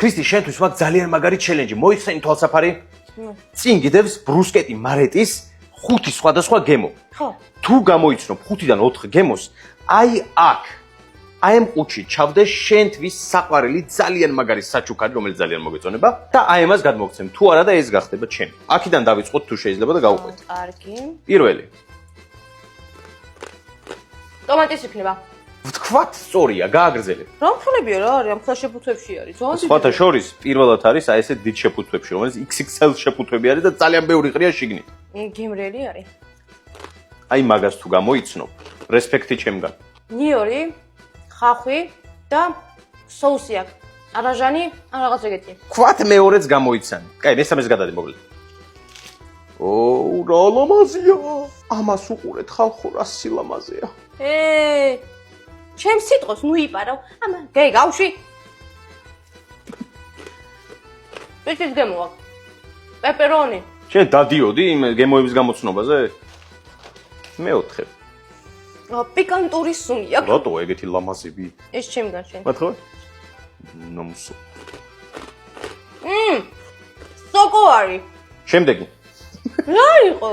ქრისტი, შენთვის მაქვს ძალიან მაგარი ჩელენჯი. მოიხსენი თვალსაფარი? წინ გიდევს ბრუსკეტი მარეტის 5 სხვადასხვა გემო. ხო. თუ გამოიცნობ 5-დან 4 გემოს, აი აქ აი ამ ყუთში ჩავდე შენთვის საყვარელი ძალიან მაგარი საჩუქარი, რომელიც ძალიან მოგეწონება და აი ამას გადმოგცემ. თუ არა და ეს გახდება ჩემი. აქედან დავიწყოთ თუ შეიძლება და გავუყვეთ. კარგი. პირველი. ტომატის იქნება. ვთქვათ, სწორია, გააგრძელებ. რა მფრებია რა არის? ამ ხლა შეფუთვებში არის. სხვათა შორის პირველად არის აი ესე დიდ შეფუთვებში, რომელიც XXL შეფუთვები არის და ძალიან ბევრი ყრია შიგნით. გემრიელი არის. აი მაგას თუ გამოიცნობ, რესპექტი ჩემგან. ნიორი, ხახვი და соуსი აქვს. არაჟანი, ან რაღაც ეგეთი. ქვათ მეორეც გამოიცანი. კაი, მესამეს გადადე მოკლედ. ო, რა ლამაზია. ამას უყურეთ ხალხო, რა სილამაზეა. ჩემ სიტყვას ნუ იპარავ. ამა, გავში. ეს გემოა. პეპერონი. შენ დადიოდი იმ გემოების გამოცნობაზე? მეოთხე. პიკანტური სუნი აქვს. რატო ეგეთი ლამაზები? ეს ჩემგან შენ. მათხოვე? ნომსო. სოკო არის. შემდეგი. რა იყო?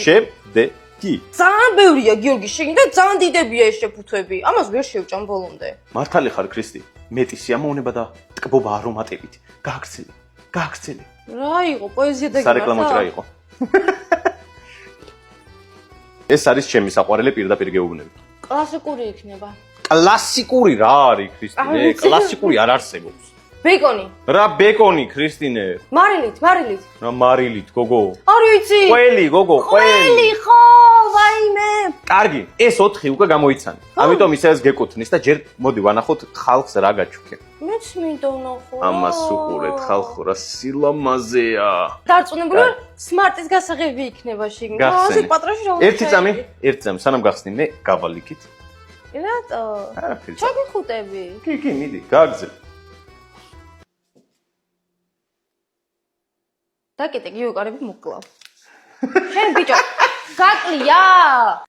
შემდეგი. ძალიან ბევრია გიორგი შეგინდა ძალიან დიდებია ეს შეფუთვები. ამას ვერ შევჭამ ბოლომდე. მართალი ხარ ქრისტი? მეტი სიამოვნება და ტკბობა არომატებით. გააგრძელე. გააგრძელე. რა იყო პოეზია და სარეკლამო ჭრა იყო. ეს არის ჩემი საყვარელი პირდაპირ გეუბნები. კლასიკური იქნება. კლასიკური რა არის ქრისტინე? კლასიკური არ არსებობს. ბეკონი. რა ბეკონი ქრისტინე? მარილით. რა მარილით გოგო? არ ვიცი. ყველი გოგო, ყველი ხო, ვაიმე. კარგი, ეს 4 უკვე გამოიცანი. ამიტომ ისეც გეკუთვნის და ჯერ მოდი ვანახოთ ხალხს რა გაჩუქე. მეც მინდა ვნახო. ამას უყურეთ ხალხო, რა სილამაზეა. დარწმუნებული ვარ, სმარტის გასაღები იქნება შიგნით. ასე პატრაში რა ერთი წამი, სანამ გახსნი, მე გავალიქით. რატო? არაფერი. ჩაგიხუტები. კი, მიდი, გააგზელე. დაკეტე გიოკარები მოკლავ. შენ ბიჭო, გაკლია.